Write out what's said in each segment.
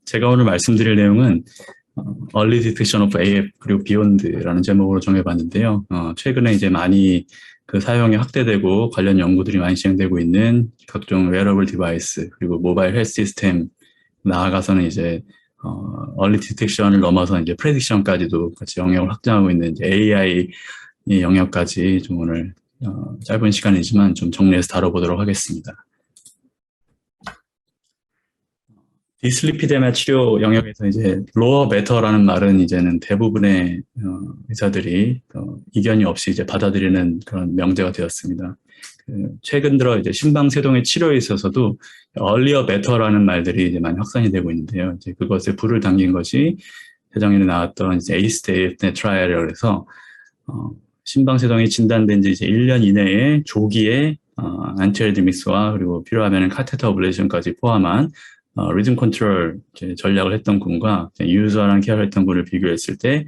제가 오늘 말씀드릴 내용은 Early Detection of AF 그리고 Beyond라는 제목으로 정해봤는데요. 최근에 이제 많이 그 사용이 확대되고 관련 연구들이 많이 진행되고 있는 각종 웨어러블 디바이스 그리고 모바일 헬스 시스템 나아가서는 이제 Early Detection을 넘어서 이제 Prediction까지도 같이 영역을 확장하고 있는 이제 AI 이 영역까지 좀 오늘 짧은 시간이지만 좀 정리해서 다뤄보도록 하겠습니다. 디슬리피데마 치료 영역에서 이제 로어 베터라는 말은 이제는 대부분의 의사들이 이견이 없이 이제 받아들이는 그런 명제가 되었습니다. 최근 들어 이제 심방세동의 치료에 있어서도 earlier better라는 말들이 이제 많이 확산이 되고 있는데요. 이제 그것에 불을 당긴 것이 재작년에 나왔던 이제 ACE-AF 트라이얼이라고 해서 심방세동이 진단된 지 이제 1년 이내에 조기에 안티아리드믹스와 그리고 필요하면 카테터 어블레이션까지 포함한 리듬 컨트롤 전략을 했던 군과 유효한 케어를 했던 군을 비교했을 때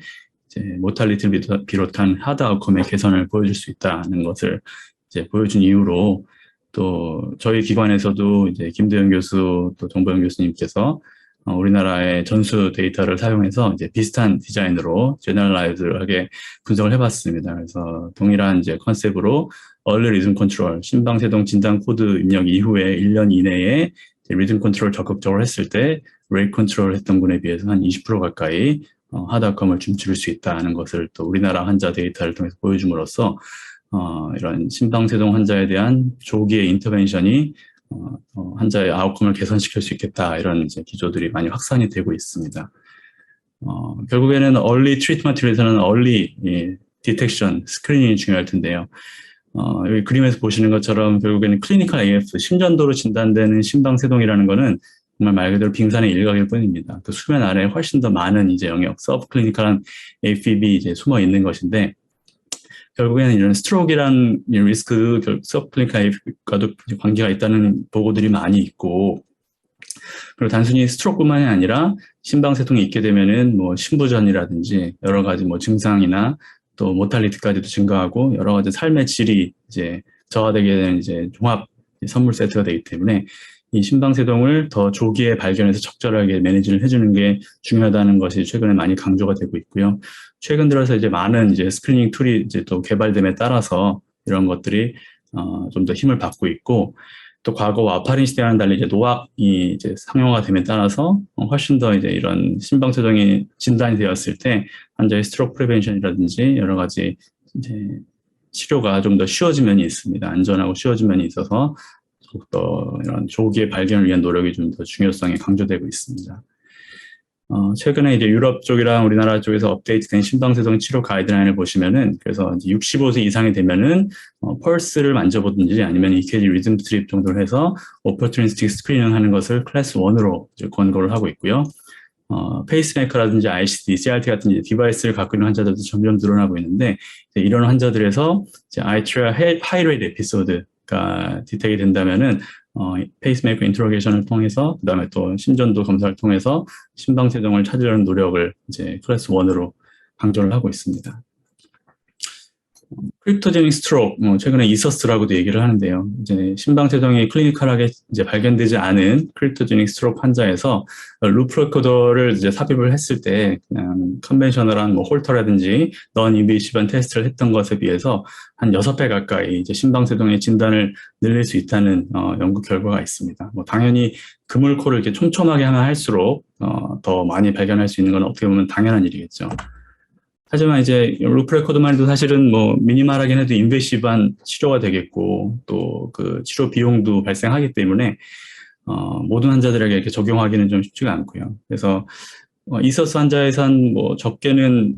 이제 모탈리티를 비롯한 하드 아웃컴의 개선을 보여줄 수 있다는 것을 이제 보여준 이후로 또 저희 기관에서도 이제 김대현 교수 또 정보영 교수님께서 우리나라의 전수 데이터를 사용해서 이제 비슷한 디자인으로 제너럴라이즈하게 분석을 해봤습니다. 그래서 동일한 이제 컨셉으로 얼리 리듬 컨트롤, 심방세동 진단 코드 입력 이후에 1년 이내에 리듬 컨트롤 적극적으로 했을 때 레이트 컨트롤 했던 분에 비해서 한 20% 가까이 하드아웃컴을 줄일 수 있다는 것을 또 우리나라 환자 데이터를 통해서 보여줌으로써 이런 심방세동 환자에 대한 조기의 인터벤션이 환자의 아웃컴을 개선시킬 수 있겠다 이런 이제 기조들이 많이 확산이 되고 있습니다. 결국에는 early treatment에서는 early detection, 스크리닝이 중요할 텐데요. 여기 그림에서 보시는 것처럼 결국에는 클리니컬 AF, 심전도로 진단되는 심방세동이라는 거는 정말 말 그대로 빙산의 일각일 뿐입니다. 그 수면 아래에 훨씬 더 많은 이제 영역, 서브 클리니컬한 AFib 이제 숨어 있는 것인데 결국에는 이런 스트로크란 리스크, 서브 클리니컬 AFib과도 관계가 있다는 보고들이 많이 있고 그리고 단순히 스트로크뿐만이 아니라 심방세동이 있게 되면은 뭐 심부전이라든지 여러 가지 뭐 증상이나 또 모탈리티까지도 증가하고 여러 가지 삶의 질이 이제 저하되게 되는 이제 종합 선물 세트가 되기 때문에 이 심방세동을 더 조기에 발견해서 적절하게 매니지를 해주는 게 중요하다는 것이 최근에 많이 강조가 되고 있고요. 최근 들어서 이제 많은 이제 스크리닝 툴이 이제 또 개발됨에 따라서 이런 것들이 좀 더 힘을 받고 있고 또 과거 와파린 시대와는 달리 이제 노악이 이제 상용화가 됨에 따라서 훨씬 더 이제 이런 심방세동이 진단이 되었을 때 환자의 스트로크 프리벤션이라든지 여러 가지 이제 치료가 좀 더 쉬워진 면이 있습니다. 안전하고 쉬워진 면이 있어서 더욱더 이런 조기의 발견을 위한 노력이 좀 더 중요성이 강조되고 있습니다. 최근에 이제 유럽 쪽이랑 우리나라 쪽에서 업데이트된 심방세동 치료 가이드라인을 보시면은 그래서 이제 65세 이상이 되면은 펄스를 만져보든지 아니면 EKG 리듬 스트립 정도를 해서 오퍼튜니스틱 스크리닝 하는 것을 클래스 1으로 이제 권고를 하고 있고요. 페이스메이커라든지 ICD, CRT 같은 이제 디바이스를 갖고 있는 환자들도 점점 늘어나고 있는데 이런 환자들에서 이제 아이트리아 하이레이트 에피소드가 디텍이 된다면은 페이스메이커 인트로게이션을 통해서 그다음에 또 심전도 검사를 통해서 심방세동을 찾으려는 노력을 이제 클래스 1으로 강조를 하고 있습니다. 크립토제닉 스트로크, 최근에 이서스라고도 얘기를 하는데요. 이제 심방세동이 클리니컬하게 이제 발견되지 않은 크립토제닉 스트로크 환자에서 루프 레코더를 이제 삽입을 했을 때 그냥 컨벤셔널한 뭐 홀터라든지 넌 인베이시브한 테스트를 했던 것에 비해서 한 6배 가까이 이제 심방세동의 진단을 늘릴 수 있다는 연구 결과가 있습니다. 뭐 당연히 그물코를 이렇게 촘촘하게 하면 할수록 더 많이 발견할 수 있는 건 어떻게 보면 당연한 일이겠죠. 하지만 이제 루프 레코드만 해도 사실은 뭐 미니멀하긴 해도 인베시브한 치료가 되겠고 또 그 치료 비용도 발생하기 때문에 모든 환자들에게 이렇게 적용하기는 좀 쉽지가 않고요. 그래서 이서스 환자에선 뭐 적게는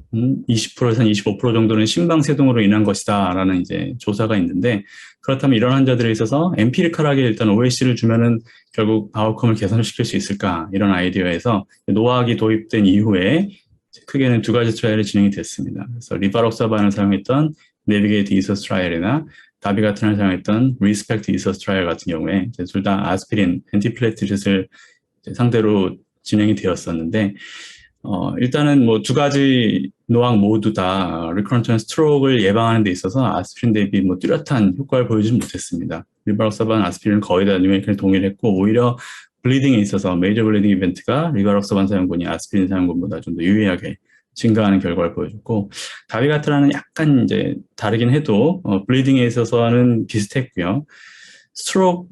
20%에서 25% 정도는 심방세동으로 인한 것이다라는 이제 조사가 있는데 그렇다면 이런 환자들에 있어서 엠피리컬하게 일단 OAC를 주면은 결국 아웃컴을 개선시킬 수 있을까 이런 아이디어에서 노악이 도입된 이후에 크게는 두 가지 트라이얼이 진행이 됐습니다. 그래서 리바록사반을 사용했던 내비게이트 이서스 트라이얼이나 다비가튼을 사용했던 리스펙트 이서스 트라이얼 같은 경우에 둘 다 아스피린, 엔티플레이트릿을 상대로 진행이 되었었는데 일단은 뭐 두 가지 노악 모두 다 리커런트 스트로크를 예방하는 데 있어서 아스피린 대비 뭐 뚜렷한 효과를 보여주지 못했습니다. 리바록사반 아스피린은 거의 다 뉴메리컬 동일했고 오히려 블리딩에 있어서 메이저 블리딩 이벤트가 리바록서반 사용군이 아스피린 사용군보다 좀 더 유의하게 증가하는 결과를 보여줬고, 다비가트라는 약간 이제 다르긴 해도 블리딩에 있어서는 비슷했고요. 스트로크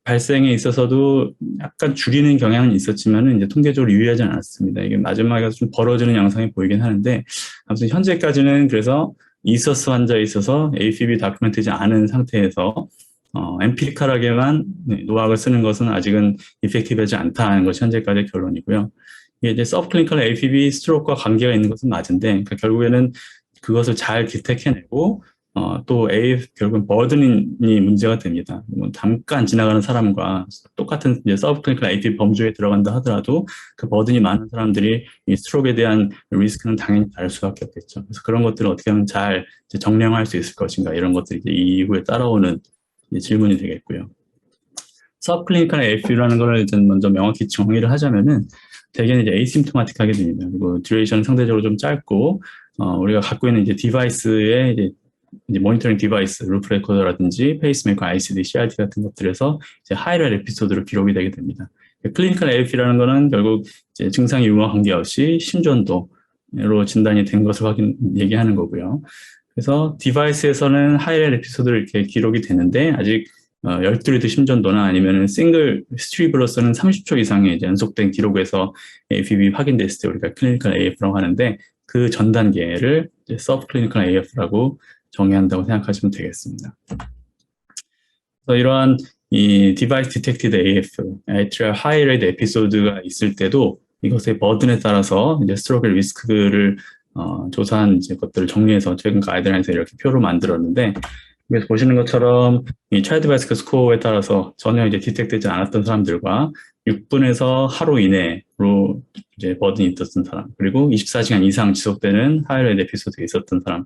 발생에 있어서도 약간 줄이는 경향은 있었지만은 이제 통계적으로 유의하지 않았습니다. 이게 마지막에 좀 벌어지는 양상이 보이긴 하는데, 아무튼 현재까지는 그래서 이서스 환자에 있어서 AFib 다큐멘트지 않은 상태에서 엠피리컬하게만 노악을 쓰는 것은 아직은 이펙티브하지 않다는 것이 현재까지의 결론이고요. 이게 이제 서브클리니컬 AFib 스트로크와 관계가 있는 것은 맞은데, 그러니까 결국에는 그것을 잘 디텍해내고 또 결국은 버든이 문제가 됩니다. 뭐 잠깐 지나가는 사람과 똑같은 이제 서브클리니컬 AFib 범주에 들어간다 하더라도 그 버든이 많은 사람들이 이 스트로크에 대한 리스크는 당연히 다를 수밖에 없겠죠. 그래서 그런 것들을 어떻게 하면 잘 이제 정량할 수 있을 것인가, 이런 것들이 이제 이후에 따라오는 질문이 되겠고요. 서브클리니컬 AFib라는 걸 일단 먼저 명확히 정의를 하자면은 대개는 이제 에이심토마틱하게 됩니다. 그리고 듀레이션은 상대적으로 좀 짧고 우리가 갖고 있는 이제 디바이스에 이제 모니터링 디바이스, 루프 레코더라든지 페이스메이커, ICD, CRT 같은 것들에서 이제 하이렐 에피소드로 기록이 되게 됩니다. 클리니컬 AFib라는 거는 결국 이제 증상 유무와 관계없이 심전도로 진단이 된 것을 얘기하는 거고요. 그래서 디바이스에서는 하이렐 에피소드로 이렇게 기록이 되는데, 아직 12리드 심전도나 아니면 싱글 스트립으로서는 30초 이상의 이제 연속된 기록에서 AFib이 확인됐을 때 우리가 클리니컬 AF라고 하는데, 그 전 단계를 서브클리니컬 AF라고 정의한다고 생각하시면 되겠습니다. 그래서 이러한 이 디바이스 디텍티드 AF, Atrial High Rate 에피소드가 있을 때도 이것의 버든에 따라서 이제 스트로크 리스크를 조사한 이제 것들을 정리해서 최근 가이드라인에서 이렇게 표로 만들었는데, 여기서 보시는 것처럼 이 차일드 바이스크 스코어에 따라서 전혀 이제 디텍되지 않았던 사람들과 6분에서 하루 이내로 이제 버든이 있었던 사람, 그리고 24시간 이상 지속되는 하이라이트 에피소드가 있었던 사람에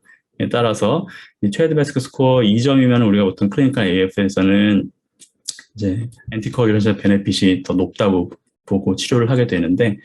따라서 이 차일드 바이스크 스코어 2점이면 우리가 보통 클리니컬 AF에서는 이제 엔티코어귤레이션 베네핏이 더 높다고 보고 치료를 하게 되는데,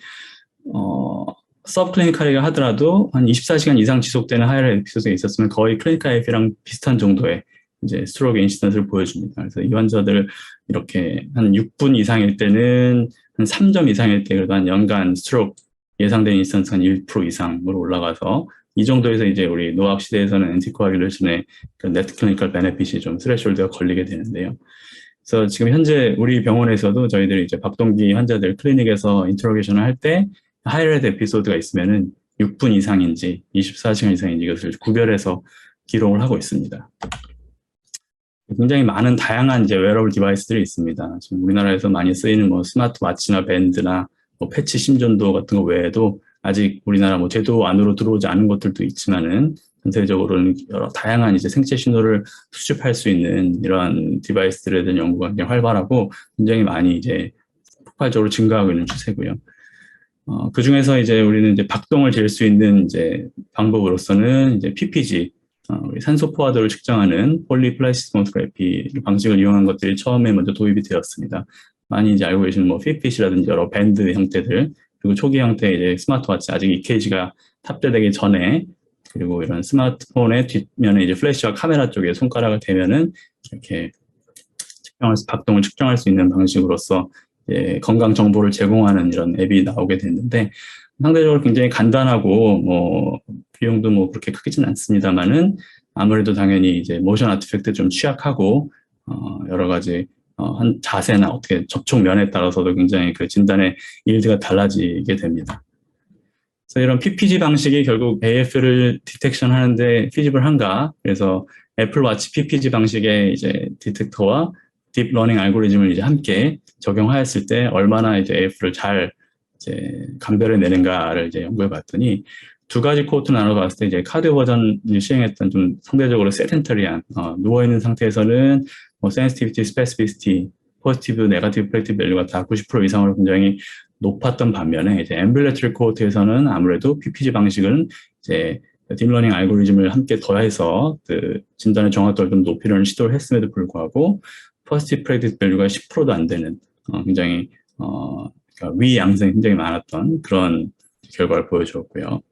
서브클리니컬이라 하더라도 한 24시간 이상 지속되는 하이라이트 에피소드가 있었으면 거의 클리니컬 AF랑 비슷한 정도의 이제 스트로크 인시던스를 보여줍니다. 그래서 이 환자들 이렇게 한 6분 이상일 때는 한 3점 이상일 때 그래도 한 연간 스트로크 예상되는 인시던스 한 1% 이상으로 올라가서, 이 정도에서 이제 우리 노악 시대에서는 엔티코아귤레이션의 그 네트 클리니컬 베네핏이 좀 스레시홀드가 걸리게 되는데요. 그래서 지금 현재 우리 병원에서도 저희들이 이제 박동기 환자들 클리닉에서 인터로게이션을 할 때 하이라이트 에피소드가 있으면은 6분 이상인지 24시간 이상인지 이것을 구별해서 기록을 하고 있습니다. 굉장히 많은 다양한 이제 웨어러블 디바이스들이 있습니다. 지금 우리나라에서 많이 쓰이는 뭐 스마트워치나 밴드나 뭐 패치 심전도 같은 거 외에도 아직 우리나라 뭐 제도 안으로 들어오지 않은 것들도 있지만은 전 세계적으로는 여러 다양한 이제 생체 신호를 수집할 수 있는 이러한 디바이스들에 대한 연구가 굉장히 활발하고 굉장히 많이 이제 폭발적으로 증가하고 있는 추세고요. 그 중에서 이제 우리는 이제 박동을 잴 수 있는 이제 방법으로서는 이제 PPG, 우리 산소 포화도를 측정하는 폴리플라시스모토그래피 방식을 이용한 것들이 처음에 먼저 도입이 되었습니다. 많이 이제 알고 계시는 뭐 핏핏이라든지 여러 밴드 형태들, 그리고 초기 형태의 이제 스마트워치, 아직 EKG가 탑재되기 전에, 그리고 이런 스마트폰의 뒷면에 이제 플래시와 카메라 쪽에 손가락을 대면은 이렇게 박동을 측정할 수 있는 방식으로서 건강 정보를 제공하는 이런 앱이 나오게 됐는데, 상대적으로 굉장히 간단하고 뭐 비용도 뭐 그렇게 크지는 않습니다만은 아무래도 당연히 이제 모션 아티팩트 좀 취약하고 여러 가지 한 자세나 어떻게 접촉면에 따라서도 굉장히 그 진단의 일드가 달라지게 됩니다. 그래서 이런 PPG 방식이 결국 AF를 디텍션 하는데 피지블한가? 그래서 애플워치 PPG 방식의 이제 디텍터와 딥러닝 알고리즘을 이제 함께 적용하였을 때 얼마나 이제 AF를 잘 이제 감별해 내는가를 이제 연구해 봤더니, 두 가지 코호트 나눠 봤을 때 이제 카디오 버전을 시행했던 좀 상대적으로 세덴터리한 누워 있는 상태에서는 뭐 센시티비티, 스페시피시티, 포지티브, 네거티브, 프레디क्티브 밸류가 다 90% 이상으로 굉장히 높았던 반면에, 이제 앰뷸레터리 코호트에서는 아무래도 PPG 방식은 이제 딥러닝 알고리즘을 함께 더해서 그 진단의 정확도를 좀 높이려는 시도를 했음에도 불구하고 포지티브 프레디क्티브 밸류가 10%도 안 되는 굉장히 그러니까 위양성이 굉장히 많았던 그런 결과를 보여주었고요.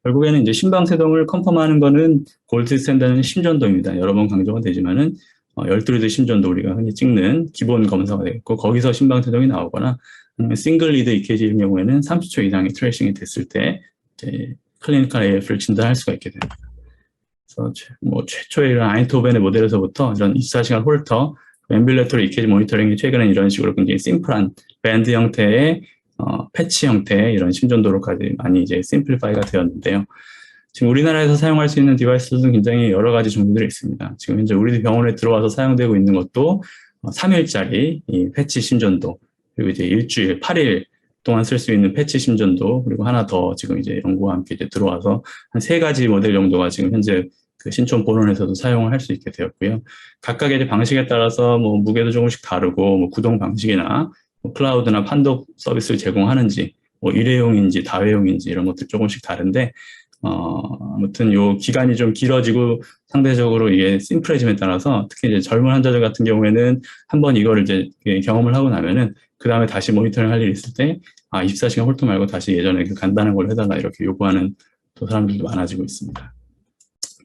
결국에는 이제 심방세동을 컨펌하는 거는 골드 스탠다드는 심전도입니다. 여러 번 강조가 되지만은 12리드 심전도 우리가 흔히 찍는 기본 검사가 되겠고, 거기서 심방세동이 나오거나, 아니면 싱글 리드 EKG인 경우에는 30초 이상의 트레이싱이 됐을 때 이제 클리니컬 AF를 진단할 수가 있게 됩니다. 그래서 최초의 이런 아인토벤의 모델에서부터 이런 24시간 홀터, 앰뷸레토리 EKG 모니터링이 최근에 이런 식으로 굉장히 심플한 밴드 형태의 패치 형태의 이런 심전도로까지 많이 이제 심플리파이가 되었는데요. 지금 우리나라에서 사용할 수 있는 디바이스들은 굉장히 여러 가지 종류들이 있습니다. 지금 현재 우리 병원에 들어와서 사용되고 있는 것도 3일짜리 이 패치 심전도, 그리고 이제 일주일, 8일 동안 쓸 수 있는 패치 심전도, 그리고 하나 더 지금 이제 연구와 함께 이제 들어와서 한 3가지 모델 정도가 지금 현재 그 신촌 본원에서도 사용을 할 수 있게 되었고요. 각각의 이제 방식에 따라서 뭐 무게도 조금씩 다르고, 뭐 구동 방식이나 뭐 클라우드나 판독 서비스를 제공하는지, 뭐 일회용인지 다회용인지 이런 것들 조금씩 다른데, 아무튼 요 기간이 좀 길어지고 상대적으로 이게 심플해짐에 따라서 특히 이제 젊은 환자들 같은 경우에는 한번 이거를 이제 경험을 하고 나면은 그 다음에 다시 모니터링 할 일이 있을 때 24시간 홀터 말고 다시 예전에 그 간단한 걸 해달라 이렇게 요구하는 또 사람들도 많아지고 있습니다.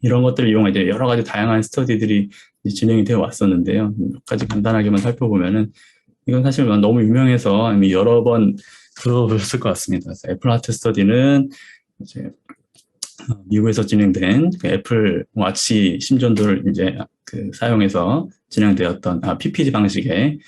이런 것들을 이용해 이제 여러 가지 다양한 스터디들이 진행이 되어 왔었는데요. 몇 가지 간단하게만 살펴보면은 이건 사실 너무 유명해서 이미 여러 번 들어보셨을 것 같습니다. 애플 하트 스터디는 이제 미국에서 진행된 그 애플 워치 심전도를 이제 그 사용해서 진행되었던 PPG 방식의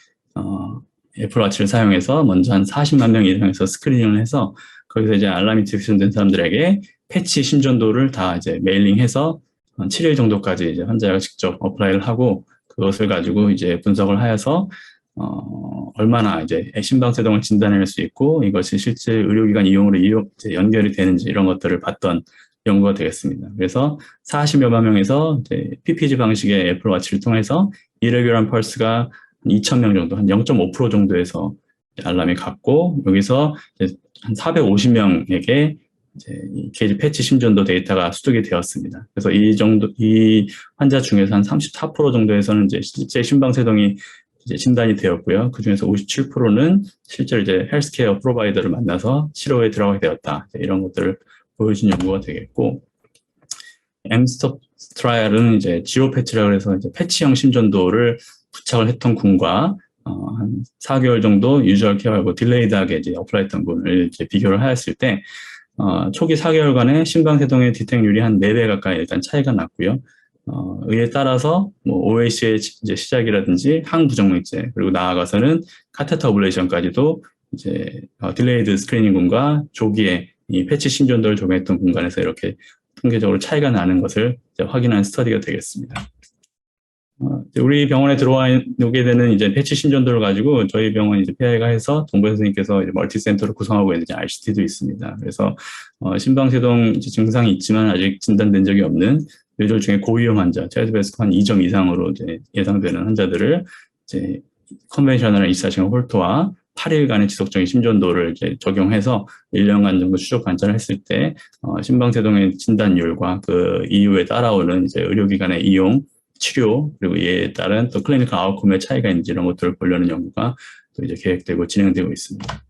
애플 워치를 사용해서 먼저 한 40만 명 이상에서 스크리닝을 해서 거기서 이제 알람이 디텍션된 사람들에게 패치 심전도를 다 이제 메일링해서 한 7일 정도까지 이제 환자가 직접 어플라이를 하고 그것을 가지고 이제 분석을 하여서 얼마나 이제 심방세동을 진단해낼 수 있고 이것이 실제 의료기관 이용으로 이제 연결이 되는지 이런 것들을 봤던 연구가 되겠습니다. 그래서 40여만 명에서 이제 PPG 방식의 애플워치를 통해서 이레귤한 펄스가 2,000명 정도, 한 0.5% 정도에서 알람이 갔고, 여기서 이제 한 450명에게 이제 EKG 패치 심전도 데이터가 수득이 되었습니다. 그래서 이 환자 중에서 한 34% 정도에서는 이제 실제 심방세동이 이제 진단이 되었고요. 그 중에서 57%는 실제로 이제 헬스케어 프로바이더를 만나서 치료에 들어가게 되었다. 이런 것들을 보여준 연구가 되겠고, 엠스톱 트라이얼은 이제 지오 패치라고 해서 이제 패치형 심전도를 부착을 했던 군과 한 4개월 정도 유저얼 케어하고 딜레이드하게 이제 어플라이했던 군을 이제 비교를 하였을 때 초기 4개월간의 심방세동의 디텍률이 한 4배 가까이 일단 차이가 났고요. 이에 따라서 뭐 OH의 이제 시작이라든지 항부정맥제 그리고 나아가서는 카테터 어블레이션까지도 이제 딜레이드 스크리닝군과 조기에 이 패치 심전도를 적용했던 공간에서 이렇게 통계적으로 차이가 나는 것을 이제 확인한 스터디가 되겠습니다. 우리 병원에 들어와 오게 되는 이제 패치 심전도를 가지고 저희 병원 이제 PI가 해서 동부 선생님께서 이제 멀티센터를 구성하고 있는 RCT도 있습니다. 그래서 심방세동 증상이 있지만 아직 진단된 적이 없는 뇌졸 중에 고위험 환자, 체스베스코 한 2점 이상으로 이제 예상되는 환자들을 이제 컨벤셔널한 24시간 홀터와 8일간의 지속적인 심전도를 이제 적용해서 1년간 정도 추적 관찰을 했을 때 심방세동의 진단율과 그 이후에 따라오는 이제 의료기관의 이용, 치료 그리고 이에 따른 또 클리니컬 아웃컴의 차이가 있는지 이런 것들을 보려는 연구가 또 이제 계획되고 진행되고 있습니다.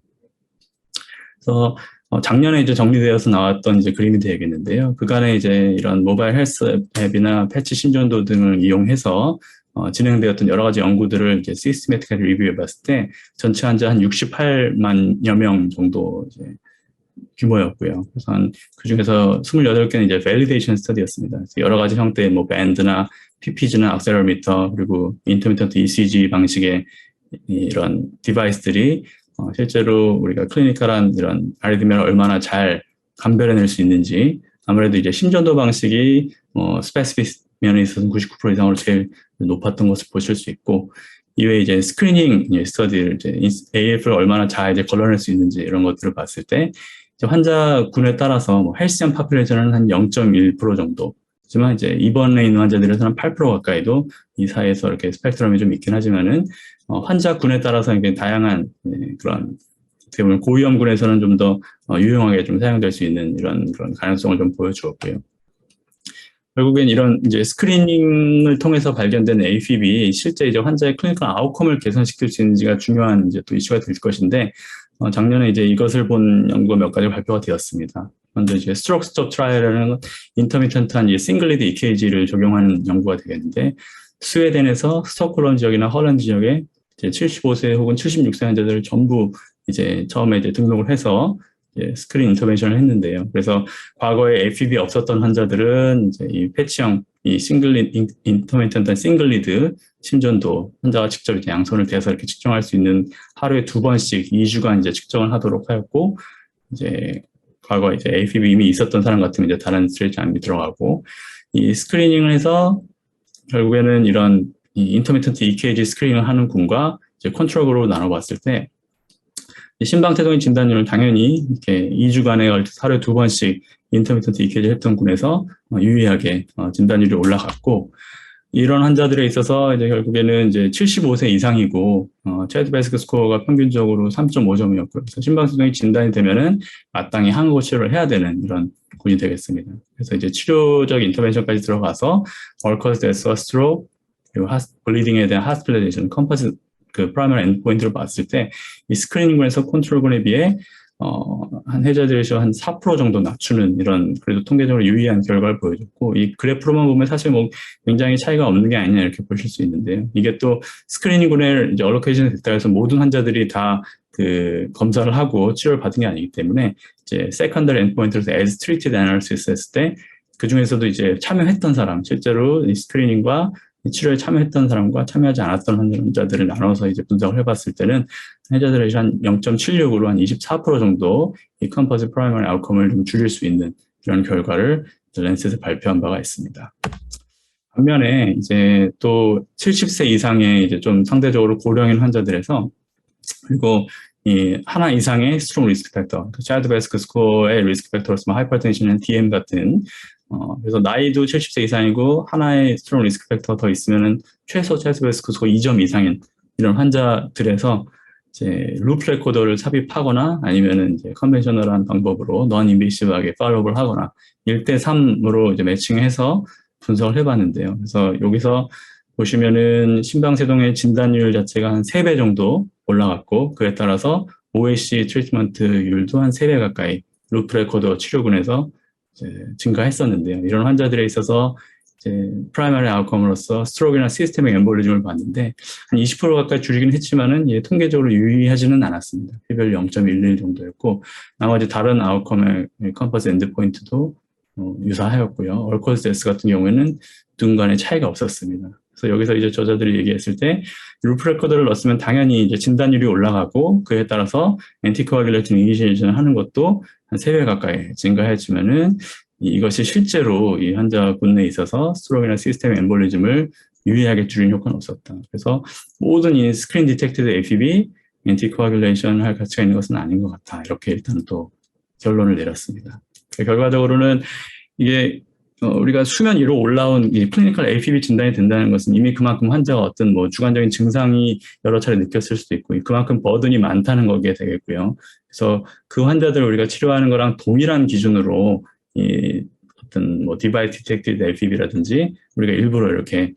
그래서 작년에 이제 정리되어서 나왔던 이제 그림이 되겠는데요. 그간에 이제 이런 모바일 헬스 앱이나 패치 심전도 등을 이용해서 진행되었던 여러 가지 연구들을 이제 시스테매틱하게 리뷰해 봤을 때 전체 환자 한 68만여 명 정도 이제 규모였고요. 그래서 그 중에서 28개는 이제 밸리데이션 스터디였습니다. 여러 가지 형태의 뭐 밴드나 PPG나 악셀러미터 그리고 인터미턴트 ECG 방식의 이런 디바이스들이 실제로 우리가 클리니컬한 이런 아리드미아를 얼마나 잘 감별해낼 수 있는지 아무래도 이제 심전도 방식이 스페시픽 면에 있어서는 99% 이상으로 제일 높았던 것을 보실 수 있고 이외에 이제 스크리닝 스터디를 이제 AF를 얼마나 잘 이제 걸러낼 수 있는지 이런 것들을 봤을 때 환자군에 따라서 뭐 헬스한 파퓰레이션은 한 0.1% 정도. 하지만 이제 입원해 있는 환자들에서 한 8% 가까이도 이 사이에서 이렇게 스펙트럼이 좀 있긴 하지만은 환자군에 따라서 이게 다양한 그런 어떻게 보면 고위험군에서는 좀 더 유용하게 좀 사용될 수 있는 이런 그런 가능성을 좀 보여주었고요. 결국엔 이런 이제 스크리닝을 통해서 발견된 AFib이 실제 이제 환자의 클리니컬 아웃컴을 개선시킬 수 있는지가 중요한 이제 또 이슈가 될 것인데 작년에 이제 이것을 본 연구가 몇 가지 발표가 되었습니다. 먼저 이제 스트로크 스톱 트라이얼이라는 인터미턴트한 싱글 리드 EKG를 적용하는 연구가 되겠는데 스웨덴에서 스톡홀름 지역이나 헐란드 지역에 이제 75세 혹은 76세 환자들을 전부 이제 처음에 이제 등록을 해서 이제 스크린 인터벤션을 했는데요. 그래서 과거에 AFib 없었던 환자들은 이제 이 패치형 이 인터미턴트 싱글 리드 심전도 환자가 직접 이제 양손을 대서 이렇게 측정할 수 있는 하루에 2번씩 2주간 이제 측정을 하도록 하였고, 이제 과거 이제 AFib 이미 있었던 사람 같으면 이제 다른 스트레이트암이 들어가고, 이 스크리닝을 해서 결국에는 이런 이 인터미턴트 EKG 스크리닝을 하는 군과 이제 컨트롤 그룹으로 나눠봤을 때 심방태동의 진단율은 당연히 이렇게 2주간에 하루에 2번씩 인터미턴트 EKG 했던 군에서 유의하게 진단율이 올라갔고, 이런 환자들에 있어서 이제 결국에는 이제 75세 이상이고 체스트 베스크 스코어가 평균적으로 3.5점이었고요. 그래서 심방태동이 진단이 되면은 마땅히 항고 치료를 해야 되는 이런 군이 되겠습니다. 그래서 이제 치료적 인터벤션까지 들어가서 얼커스 데스와 스트로크 그리고 블리딩에 대한 하스피탈레이션 컴퍼스 그 프라이머리 엔드포인트를 봤을 때 이 스크리닝군에서 컨트롤군에 비해 한 해저드 레이쇼 한 4% 정도 낮추는 이런 그래도 통계적으로 유의한 결과를 보여줬고, 이 그래프로만 보면 사실 뭐 굉장히 차이가 없는 게 아니냐 이렇게 보실 수 있는데요. 이게 또 스크리닝군에 이제 얼로케이션이 됐다 해서 모든 환자들이 다 그 검사를 하고 치료를 받은 게 아니기 때문에 이제 세컨더리 엔드포인트에서 as treated analysis 했을 때 그 중에서도 이제 참여했던 사람, 실제로 이 스크리닝과 치료에 참여했던 사람과 참여하지 않았던 환자들을 나눠서 이제 분석을 해봤을 때는 해저드 레이쇼 한 0.76으로 한 24% 정도 이 컴퍼즈 프라이머리 아웃컴을 좀 줄일 수 있는 이런 결과를 랜셋에 발표한 바가 있습니다. 반면에 이제 또 70세 이상의 이제 좀 상대적으로 고령인 환자들에서 그리고 이 하나 이상의 스트롱 리스크 팩터, 차일드 베스크 스코어의 리스크 팩터로서 하이퍼텐션은 DM 같은 그래서 나이도 70세 이상이고 하나의 스트롱 리스크 팩터가 더 있으면은 최소 차일드 베스크 스코어 2점 이상인 이런 환자들에서 이제 루프 레코더를 삽입하거나 아니면은 이제 컨벤셔널한 방법으로 넌 인베이시브하게 팔로우를 하거나 1대3으로 이제 매칭해서 분석을 해봤는데요. 그래서 여기서 보시면은 심방세동의 진단율 자체가 한 3배 정도 올라갔고, 그에 따라서 OAC 트리트먼트율도 한 3배 가까이 루프 레코더 치료군에서 이제 증가했었는데요. 이런 환자들에 있어서 이제 프라이머리 아웃컴으로서 스트로크나 시스테믹 엠볼리즘을 봤는데 한 20% 가까이 줄이긴 했지만은 통계적으로 유의하지는 않았습니다. P밸류 0.11 정도였고, 나머지 다른 아웃컴의 컴퍼스 엔드포인트도 유사하였고요. 얼코스 데스 같은 경우에는 둘 간의 차이가 없었습니다. 그래서 여기서 이제 저자들이 얘기했을 때 루프 레코더를 넣었으면 당연히 이제 진단율이 올라가고, 그에 따라서 엔티코아귤레이팅 이니시에이션을 하는 것도 한 3배 가까이 증가했지만은 이것이 실제로 이 환자군에 있어서 스트로크나 시스템 엠볼리즘을 유의하게 줄인 효과는 없었다. 그래서 모든 이 스크린 디텍티드 AFib 엔티코아귤레이션 할 가치가 있는 것은 아닌 것 같아. 이렇게 일단 또 결론을 내렸습니다. 결과적으로는 이게 우리가 수면 위로 올라온 이 클리니컬 AFib 진단이 된다는 것은 이미 그만큼 환자가 어떤 뭐 주관적인 증상이 여러 차례 느꼈을 수도 있고 그만큼 버든이 많다는 거기에 되겠고요. 그래서 그 환자들을 우리가 치료하는 거랑 동일한 기준으로 이 어떤 뭐 디바이스 디텍티드 AFib라든지 우리가 일부러 이렇게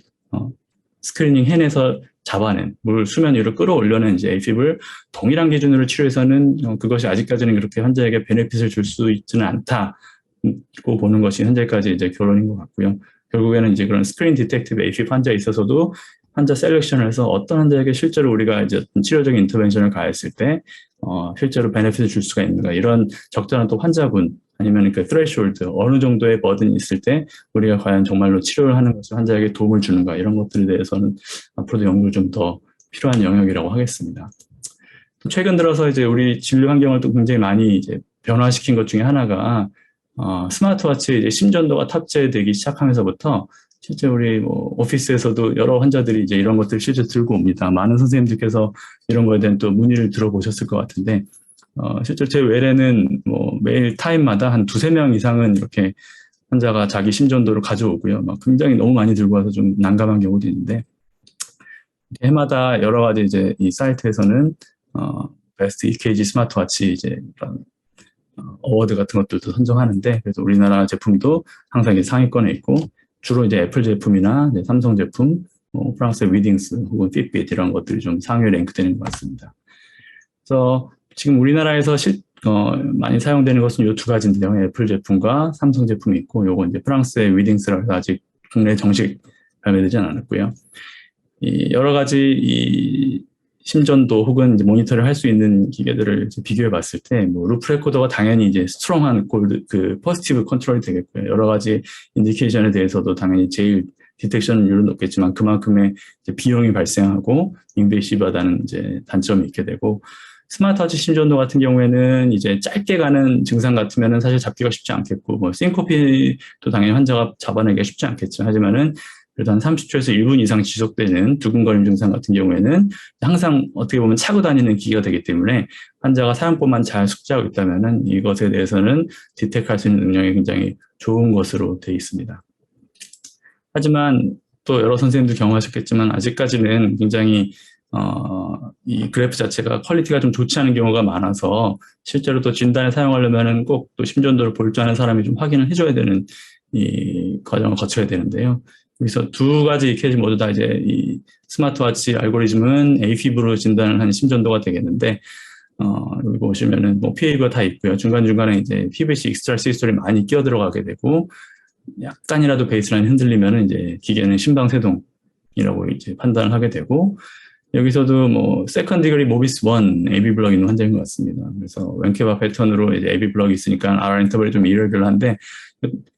스크리닝 해내서 잡아낸 물 수면 위로 끌어올려낸 이제 AFib을 동일한 기준으로 치료해서는 그것이 아직까지는 그렇게 환자에게 베네핏을 줄 수 있지는 않다. 고 보는 것이 현재까지 이제 결론인 것 같고요. 결국에는 이제 그런 스크린 디텍티브 AFib 환자에 있어서도 환자 셀렉션을 해서 어떤 환자에게 실제로 우리가 이제 치료적인 인터벤션을 가했을 때 실제로 베네핏을 줄 수가 있는가, 이런 적절한 또 환자군 아니면 그 threshold 어느 정도의 버든이 있을 때 우리가 과연 정말로 치료를 하는 것이 환자에게 도움을 주는가, 이런 것들에 대해서는 앞으로도 연구를 좀 더 필요한 영역이라고 하겠습니다. 최근 들어서 이제 우리 진료 환경을 또 굉장히 많이 이제 변화시킨 것 중에 하나가 스마트워치에 이제 심전도가 탑재되기 시작하면서부터 실제 우리 뭐 오피스에서도 여러 환자들이 이제 이런 것들을 실제 들고 옵니다. 많은 선생님들께서 이런 거에 대한 또 문의를 들어보셨을 것 같은데, 실제 제 외래는 뭐 매일 타임마다 한 2-3명 이상은 이렇게 환자가 자기 심전도를 가져오고요. 막 굉장히 너무 많이 들고 와서 좀 난감한 경우도 있는데, 해마다 여러 가지 이제 이 사이트에서는 베스트 EKG 스마트워치 이제 이런 어워드 같은 것들도 선정하는데, 그래서 우리나라 제품도 항상 이제 상위권에 있고, 주로 이제 애플 제품이나 이제 삼성 제품, 뭐 프랑스의 위딩스 혹은 핏빗 이런 것들이 좀 상위에 랭크되는 것 같습니다. 그래서 지금 우리나라에서 많이 사용되는 것은 이 두 가지인데요. 애플 제품과 삼성 제품이 있고, 요거 이제 프랑스의 위딩스라고 해서 아직 국내 정식 발매되지 않았고요. 이 여러 가지 이 심전도 혹은 이제 모니터를 할 수 있는 기계들을 이제 비교해 봤을 때, 뭐, 루프 레코더가 당연히 이제 스트롱한 포지티브 컨트롤이 되겠고요. 여러 가지 인디케이션에 대해서도 당연히 제일 디텍션율은 높겠지만 그만큼의 이제 비용이 발생하고 인베이시브하다는 이제 단점이 있게 되고, 스마트워치 심전도 같은 경우에는 이제 짧게 가는 증상 같으면은 사실 잡기가 쉽지 않겠고, 뭐, 싱코피도 당연히 환자가 잡아내기가 쉽지 않겠죠. 하지만은 그래도 한 30초에서 1분 이상 지속되는 두근거림 증상 같은 경우에는 항상 어떻게 보면 차고 다니는 기기가 되기 때문에 환자가 사용법만 잘 숙지하고 있다면은 이것에 대해서는 디텍할 수 있는 능력이 굉장히 좋은 것으로 되어 있습니다. 하지만 또 여러 선생님도 경험하셨겠지만 아직까지는 굉장히 이 그래프 자체가 퀄리티가 좀 좋지 않은 경우가 많아서 실제로 또 진단에 사용하려면은 꼭 또 심전도를 볼 줄 아는 사람이 좀 확인을 해줘야 되는 이 과정을 거쳐야 되는데요. 여기서 두 가지 케이스 모두 다 이제 이 스마트워치 알고리즘은 AFib로 진단을 한 심전도가 되겠는데, 여기 보시면은 뭐 PAV가 다 있고요. 중간중간에 이제 PVC 익스트라 시스톨이 많이 끼어 들어가게 되고, 약간이라도 베이스라인이 흔들리면은 이제 기계는 심방세동이라고 이제 판단을 하게 되고, 여기서도 뭐 세컨 디그리 모비스 1 AB 블럭 있는 환자인 것 같습니다. 그래서 웬케바 패턴으로 이제 AB 블럭이 있으니까 RR 인터벌이 좀 이레귤러한데,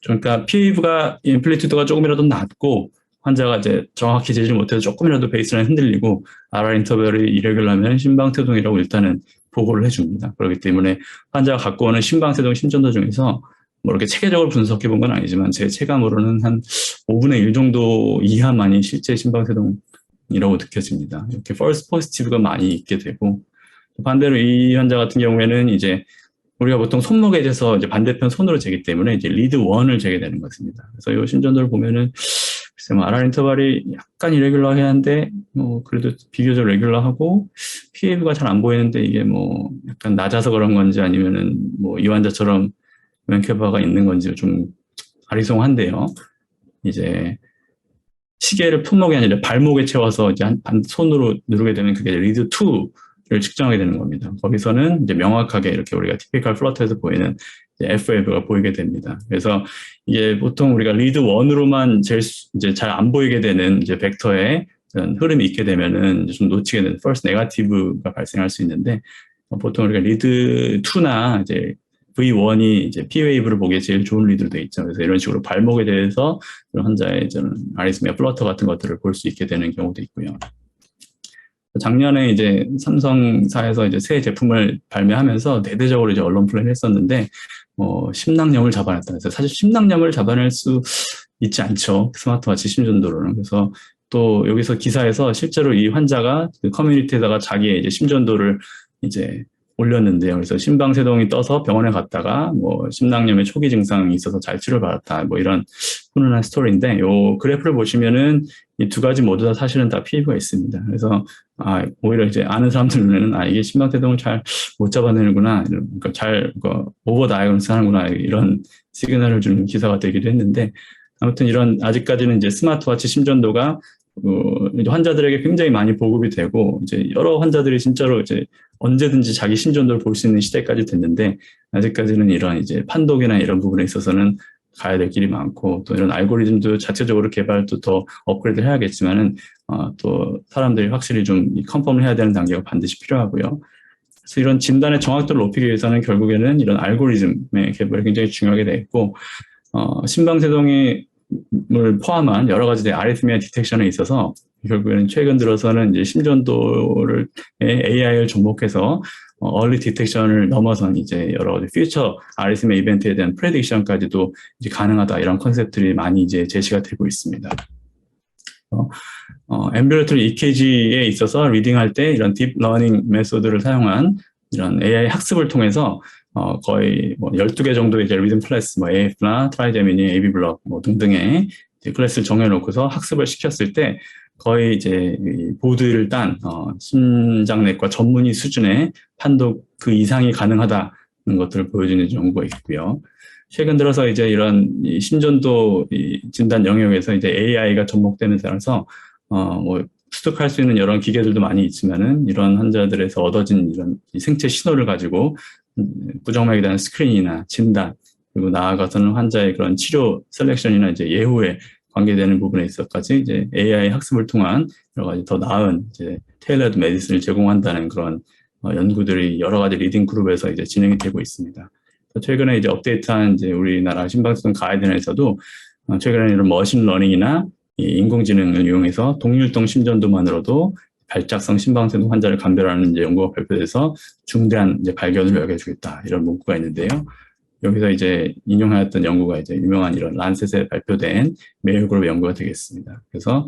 그러니까 PAV가 인플리튜드가 조금이라도 낮고 환자가 이제 정확히 재질 못해서 조금이라도 베이스라인 흔들리고 RR 인터벌이 이레귤러하면 심방세동이라고 일단은 보고를 해줍니다. 그렇기 때문에 환자가 갖고 오는 심방세동 심전도 중에서 뭐 이렇게 체계적으로 분석해 본 건 아니지만 제 체감으로는 한 5분의 1 정도 이하만이 실제 심방세동이라고 느껴집니다. 이렇게 false positive가 많이 있게 되고, 반대로 이 환자 같은 경우에는 이제 우리가 보통 손목에 대해서 이제 반대편 손으로 재기 때문에 이제 리드 1을 재게 되는 것입니다. 그래서 이 심전도를 보면은 글쎄 뭐 RR 인터벌이 약간 이레귤러하긴 한데 뭐 그래도 비교적 레귤러하고 PAV가 잘 안 보이는데 이게 뭐 약간 낮아서 그런 건지 아니면은 뭐 이 환자처럼 웬케바가 있는 건지 좀 아리송한데요. 이제 시계를 품목이 아니라 발목에 채워서 이제 한 손으로 누르게 되면 그게 리드 2를 측정하게 되는 겁니다. 거기서는 이제 명확하게 이렇게 우리가 티피컬 플러터에서 보이는 FW가 보이게 됩니다. 그래서 이게 보통 우리가 리드 1으로만 이제 잘 안 보이게 되는 이제 벡터의 흐름이 있게 되면은 좀 놓치게 되는 false negative가 발생할 수 있는데, 보통 우리가 리드 2나 이제 V1이 이제 P-웨이브를 보기에 제일 좋은 리드로 되어 있죠. 그래서 이런 식으로 발목에 대해서 환자의 저는 아리스미아 플러터 같은 것들을 볼 수 있게 되는 경우도 있고요. 작년에 이제 삼성사에서 이제 새 제품을 발매하면서 대대적으로 이제 언론 플레이를 했었는데, 심낭염을 잡아냈다. 그래서 사실 심낭염을 잡아낼 수 있지 않죠. 스마트워치 심전도로는. 그래서 또 여기서 기사에서 실제로 이 환자가 그 커뮤니티에다가 자기의 이제 심전도를 이제 올렸는데요. 그래서 심방세동이 떠서 병원에 갔다가 뭐 심낭염의 초기 증상이 있어서 잘 치료받았다. 뭐 이런 훈훈한 스토리인데, 요 그래프를 보시면은 이 두 가지 모두 다 사실은 다 PAV가 있습니다. 그래서 오히려 이제 아는 사람들 눈에는 이게 심방세동을 잘 못 잡아내는구나, 그러니까 잘 오버 다이어그노스 하는구나, 이런 시그널을 주는 기사가 되기도 했는데, 아무튼 이런 아직까지는 이제 스마트워치 심전도가 이제 환자들에게 굉장히 많이 보급이 되고, 이제 여러 환자들이 진짜로 이제 언제든지 자기 심전도를 볼 수 있는 시대까지 됐는데, 아직까지는 이런 이제 판독이나 이런 부분에 있어서는 가야 될 길이 많고, 또 이런 알고리즘도 자체적으로 개발도 더 업그레이드 해야겠지만은, 또 사람들이 확실히 좀 컨펌을 해야 되는 단계가 반드시 필요하고요. 그래서 이런 진단의 정확도를 높이기 위해서는 결국에는 이런 알고리즘의 개발이 굉장히 중요하게 되겠고, 심방세동을 포함한 여러 가지 아리스미아 디텍션에 있어서 결국에는 최근 들어서는 이제 심전도를 AI를 접목해서 얼리 디텍션을 넘어선 이제 여러 가지 퓨처 아리스미아 이벤트에 대한 프레딕션까지도 이제 가능하다, 이런 컨셉들이 많이 이제 제시가 되고 있습니다. 앰뷸러토리 EKG에 있어서 리딩할 때 이런 딥러닝 메소드를 사용한 이런 AI 학습을 통해서 거의 뭐 12개 정도의 이제 리듬 클래스, 뭐 AF나 트라이제미니, AB 블럭 뭐 등등의 이제 클래스를 정해놓고서 학습을 시켰을 때 거의 이제 보드를 딴 심장내과 전문의 수준의 판독 그 이상이 가능하다는 것들을 보여주는 연구가 있고요. 최근 들어서 이제 이런 심전도 진단 영역에서 이제 AI가 접목되는 따라서 뭐 습득할 수 있는 여러 기계들도 많이 있지만은, 이런 환자들에서 얻어진 이런 생체 신호를 가지고 부정맥에 대한 스크린이나 진단, 그리고 나아가서는 환자의 그런 치료 셀렉션이나 이제 예후에 관계되는 부분에 있어서까지 이제 AI 학습을 통한 여러 가지 더 나은 이제 테일러드 메디슨을 제공한다는 그런 연구들이 여러 가지 리딩 그룹에서 이제 진행이 되고 있습니다. 최근에 이제 업데이트한 이제 우리나라 심방세동 가이드라인에서도 최근에 이런 머신러닝이나 이 인공지능을 이용해서 동일동 심전도만으로도 발작성 심방세동 환자를 감별하는 이제 연구가 발표돼서 중대한 이제 발견을 여겨주겠다 이런 문구가 있는데요. 여기서 이제 인용하였던 연구가 이제 유명한 이런 란셋에 발표된 메이오 그룹 연구가 되겠습니다. 그래서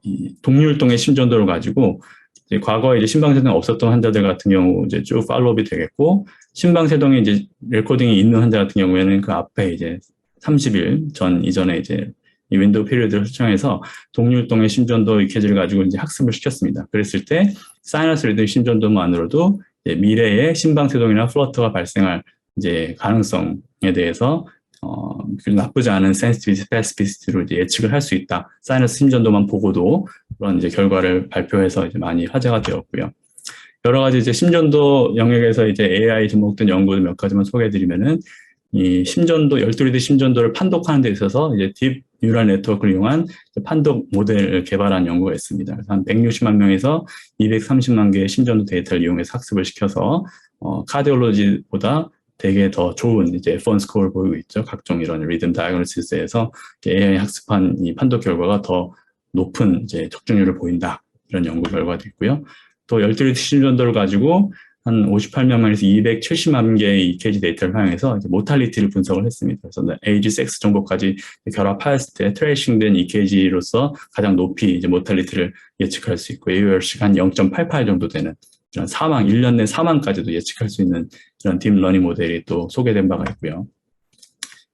이 동일동의 심전도를 가지고 이제 과거에 이제 심방세동이 없었던 환자들 같은 경우 이제 쭉 팔로업이 되겠고, 심방세동이 이제 레코딩이 있는 환자 같은 경우에는 그 앞에 이제 30일 전 이전에 이제 이 윈도우 피리어드를 설정해서 동일동의 심전도 EKG를 가지고 이제 학습을 시켰습니다. 그랬을 때 사이너스 리듬 심전도만으로도 이제 미래에 심방세동이나 플러터가 발생할 이제 가능성에 대해서 나쁘지 않은 센시티비티, 스페시피시티로 이제 예측을 할 수 있다. 사이너스 심전도만 보고도 그런 이제 결과를 발표해서 이제 많이 화제가 되었고요. 여러 가지 이제 심전도 영역에서 이제 AI 접목된 연구들 몇 가지만 소개해드리면은 이 심전도, 12리드 심전도를 판독하는 데 있어서 이제 딥 뉴럴 네트워크를 이용한 판독 모델을 개발한 연구가 있습니다. 그래서 한 160만 명에서 230만 개의 심전도 데이터를 이용해서 학습을 시켜서 카디올로지보다 되게 더 좋은 이제 F1 스코어를 보이고 있죠. 각종 이런 리듬 다이어그노시스에서 AI 학습한 이 판독 결과가 더 높은 이제 적중률을 보인다. 이런 연구 결과도 있고요. 또 12리드 심전도를 가지고 한 58명에서 270만 개의 EKG 데이터를 활용해서 이제 모탈리티를 분석을 했습니다. 그래서 에이지, 섹스 정보까지 결합하였을 때 트레이싱된 EKG로서 가장 높이 이제 모탈리티를 예측할 수 있고, AURC가 한 0.88 정도 되는 이런 사망, 1년 내 사망까지도 예측할 수 있는 이런 딥러닝 모델이 또 소개된 바가 있고요.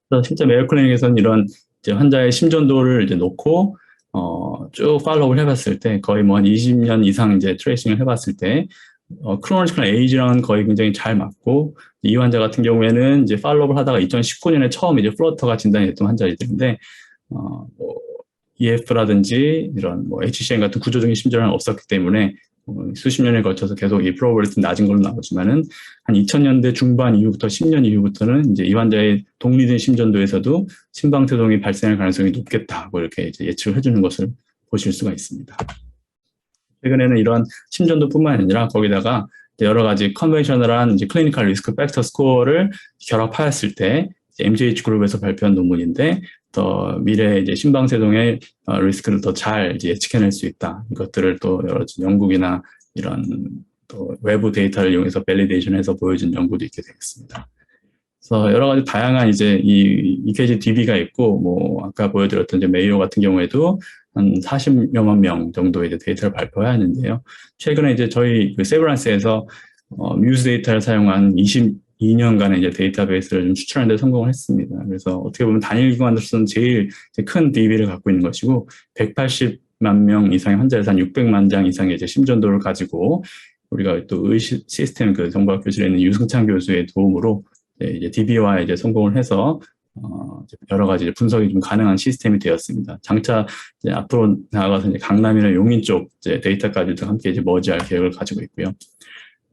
그래서 실제 메이오 클리닉에서는 이런 이제 환자의 심전도를 이제 놓고 쭉 팔로우를 해봤을 때 거의 뭐 한 20년 이상 이제 트레이싱을 해봤을 때 크로니컬 에이지랑은 거의 굉장히 잘 맞고, 이 환자 같은 경우에는 이제 팔로우를 하다가 2019년에 처음 이제 플러터가 진단이 됐던 환자들인데 뭐 EF라든지 이런 뭐 HCM 같은 구조적인 심전은 없었기 때문에 수십 년에 걸쳐서 계속 이 프로버빌리티 낮은 걸로 나오지만은 한 2000년대 중반 이후부터 10년 이후부터는 이제 이 환자의 동리된 심전도에서도 심방세동이 발생할 가능성이 높겠다, 뭐 이렇게 이제 예측을 해주는 것을 보실 수가 있습니다. 최근에는 이런 심전도뿐만 아니라 거기다가 여러 가지 컨벤셔널한 이제 클리니컬 리스크 팩터 스코어를 결합하였을 때 MGH 그룹에서 발표한 논문인데 더 미래 이제 심방세동의 리스크를 더 잘 예측해낼 수 있다. 이것들을 또 여러 영국이나 이런 또 외부 데이터를 이용해서 밸리데이션해서 보여준 연구도 있게 되겠습니다. 그래서 여러 가지 다양한 이제 이 EKG DB가 있고, 뭐 아까 보여드렸던 이제 메이오 같은 경우에도 한 40여만 명 정도의 이제 데이터를 발표하였는데요. 최근에 이제 저희 그 세브란스에서 뮤즈 데이터를 사용한 22년간의 이제 데이터베이스를 좀 추출하는 데 성공을 했습니다. 그래서 어떻게 보면 단일 기관으로서는 제일 큰 DB를 갖고 있는 것이고, 180만 명 이상의 환자에서 한 600만 장 이상의 이제 심전도를 가지고 우리가 또 시스템 그 정보학 교실에 있는 유승찬 교수의 도움으로 이제 DB와 이제 성공을 해서 여러 가지 분석이 좀 가능한 시스템이 되었습니다. 장차 이제 앞으로 나아가서 이제 강남이나 용인 쪽 이제 데이터까지도 함께 이제 머지할 계획을 가지고 있고요.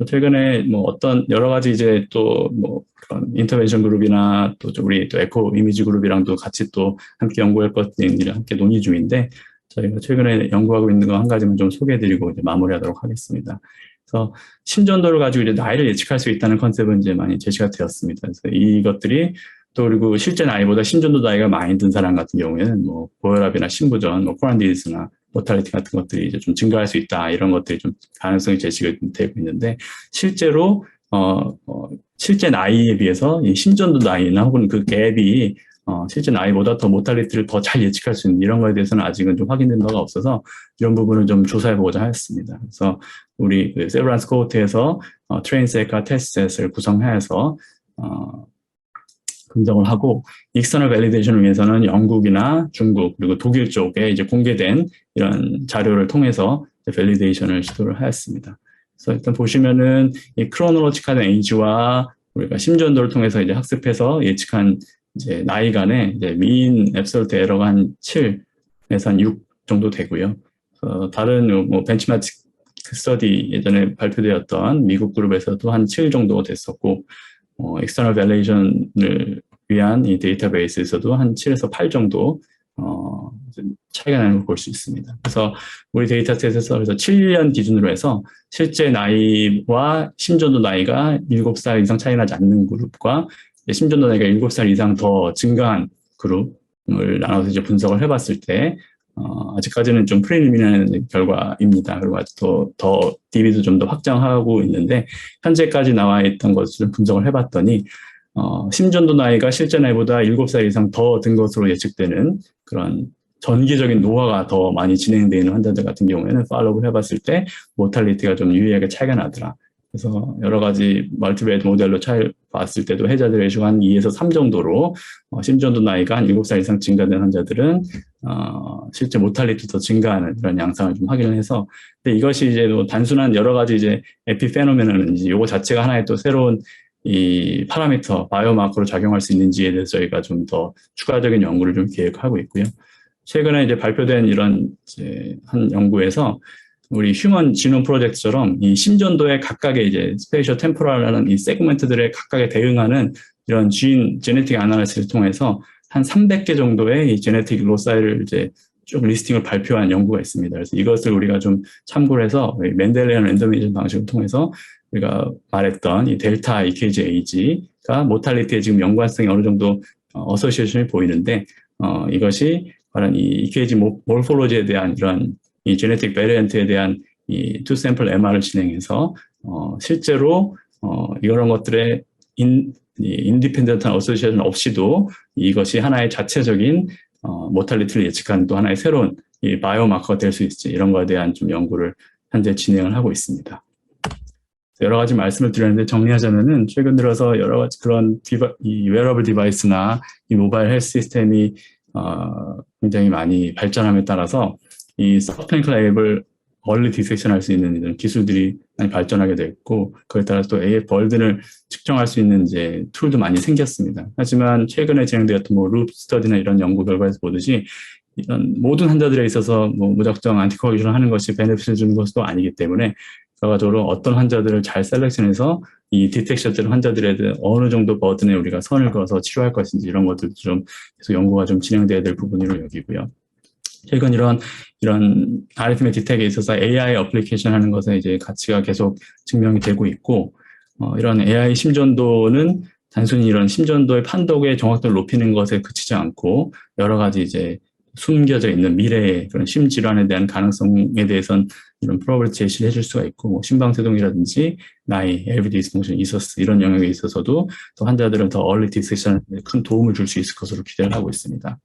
최근에 뭐 어떤 여러 가지 이제 또 뭐 그런 인터벤션 그룹이나 또 우리 또 에코 이미지 그룹이랑도 같이 또 함께 연구할 것들을 함께 논의 중인데, 저희가 최근에 연구하고 있는 거 한 가지만 좀 소개해드리고 이제 마무리하도록 하겠습니다. 그래서 심전도를 가지고 이제 나이를 예측할 수 있다는 컨셉은 이제 많이 제시가 되었습니다. 그래서 이것들이 또 그리고 실제 나이보다 심전도 나이가 많이 든 사람 같은 경우에는 뭐 고혈압이나 심부전, 뭐 코로나 디지즈나 모탈리티 같은 것들이 이제 좀 증가할 수 있다, 이런 것들이 좀 가능성이 제시가 되고 있는데, 실제로 실제 나이에 비해서 이 심전도 나이나 혹은 그 갭이 실제 나이보다 더 모탈리티를 더 잘 예측할 수 있는 이런 거에 대해서는 아직은 좀 확인된 바가 없어서 이런 부분을 좀 조사해보고자 하였습니다. 그래서 우리 그 세브란스 코호트에서 트레인셋과 테스트셋을 구성해서 분석을 하고, 익스터널 밸리데이션을 위해서는 영국이나 중국 그리고 독일 쪽에 이제 공개된 이런 자료를 통해서 밸리데이션을 시도를 하였습니다. 그래서 일단 보시면은 이 크로놀로지컬 에이지와 우리가 심전도를 통해서 이제 학습해서 예측한 이제 나이 간의 이제 미인 앱솔트 에러가 한 7에서 한 6 정도 되고요. 다른 뭐 벤치마크 스터디 예전에 발표되었던 미국 그룹에서도 한 7 정도 됐었고, 익스터널 밸리데이션을 위한 이 데이터베이스에서도 한 7에서 8 정도 차이가 나는 걸 볼 수 있습니다. 그래서 우리 데이터셋에서 그래서 7년 기준으로 해서 실제 나이와 심전도 나이가 7살 이상 차이 나지 않는 그룹과 심전도 나이가 7살 이상 더 증가한 그룹을 나눠서 이제 분석을 해봤을 때 아직까지는 좀 프리리미너한 결과입니다. 그리고 아직 더 DB도 좀 더 확장하고 있는데 현재까지 나와 있던 것을 분석을 해봤더니 심전도 나이가 실제 나이보다 7살 이상 더 든 것으로 예측되는 그런 전기적인 노화가 더 많이 진행되어 있는 환자들 같은 경우에는 팔로우를 해봤을 때 모탈리티가 좀 유의하게 차이가 나더라. 그래서 여러 가지 멀티베이트 모델로 차이를 봤을 때도 해저드 레이쇼가 한 2에서 3 정도로 심전도 나이가 한 7살 이상 증가된 환자들은 실제 모탈리티 더 증가하는 그런 양상을 좀 확인을 해서 근데 이것이 이제 뭐 단순한 여러 가지 이제 에피페노메논인지 요거 자체가 하나의 또 새로운 이 파라미터, 바이오마커로 작용할 수 있는지에 대해서 저희가 좀 더 추가적인 연구를 좀 계획하고 있고요. 최근에 이제 발표된 이런 이제 한 연구에서 우리 휴먼 지놈 프로젝트처럼 이 심전도의 각각의 이제 스페이셜 템포럴이라는 이 세그먼트들의 각각에 대응하는 이런 제네틱 아나리시스를 통해서 한 300개 정도의 이 제네틱 로사이를 이제 쭉 리스팅을 발표한 연구가 있습니다. 그래서 이것을 우리가 좀 참고를 해서 멘델리안 랜더미즘 방식을 통해서 우리가 말했던 이 델타 EKG-AG가 모탈리티에 지금 연관성이 어느 정도 어소시에이션이 보이는데 이것이 말한 이 EKG 몰폴로지에 대한 이런 이 제네틱 베리언트에 대한 이 투 샘플 MR을 진행해서 실제로 이런 것들의 인디펜던트한 어소시에이션 없이도 이것이 하나의 자체적인 모탈리티를 예측하는 또 하나의 새로운 이 바이오마커가 될 수 있을지 이런 거에 대한 좀 연구를 현재 진행을 하고 있습니다. 여러 가지 말씀을 드렸는데 정리하자면은 최근 들어서 여러 가지 그런 이 웨어러블 디바이스나 이 모바일 헬스 시스템이 굉장히 많이 발전함에 따라서 이 서브클리니컬 앱을 얼리 디텍션 할 수 있는 이런 기술들이 많이 발전하게 됐고 그에 따라서 또 AF 벌든을 측정할 수 있는 이제 툴도 많이 생겼습니다. 하지만 최근에 진행되었던 뭐 룹 스터디나 이런 연구 결과에서 보듯이 이런 모든 환자들에 있어서 뭐 무작정 안티코아귤레이션을 하는 것이 베네핏을 주는 것도 아니기 때문에 결과적으로 어떤 환자들을 잘 셀렉션해서 이 디텍션된 환자들에 대해 어느 정도 버든에 우리가 선을 그어서 치료할 것인지 이런 것들도 좀 계속 연구가 좀 진행돼야 될 부분으로 여기고요. 최근 이런 아리트메 디텍에 있어서 AI 어플리케이션 하는 것에 이제 가치가 계속 증명이 되고 있고 이런 AI 심전도는 단순히 이런 심전도의 판독의 정확도를 높이는 것에 그치지 않고 여러 가지 이제 숨겨져 있는 미래의 그런 심질환에 대한 가능성에 대해서는 이런 프로브를 제시를 해줄 수가 있고 뭐 심방세동이라든지 나이, LV 디스펑션, 이서스 이런 영역에 있어서도 또 환자들은 더 얼리 디텍션에 큰 도움을 줄 수 있을 것으로 기대를 하고 있습니다.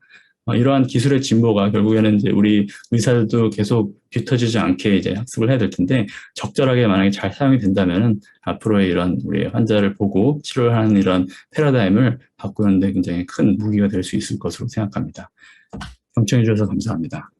이러한 기술의 진보가 결국에는 이제 우리 의사들도 계속 뒤처지지 않게 이제 학습을 해야 될 텐데 적절하게 만약에 잘 사용이 된다면은 앞으로의 이런 우리 환자를 보고 치료를 하는 이런 패러다임을 바꾸는데 굉장히 큰 무기가 될 수 있을 것으로 생각합니다. 경청해 주셔서 감사합니다.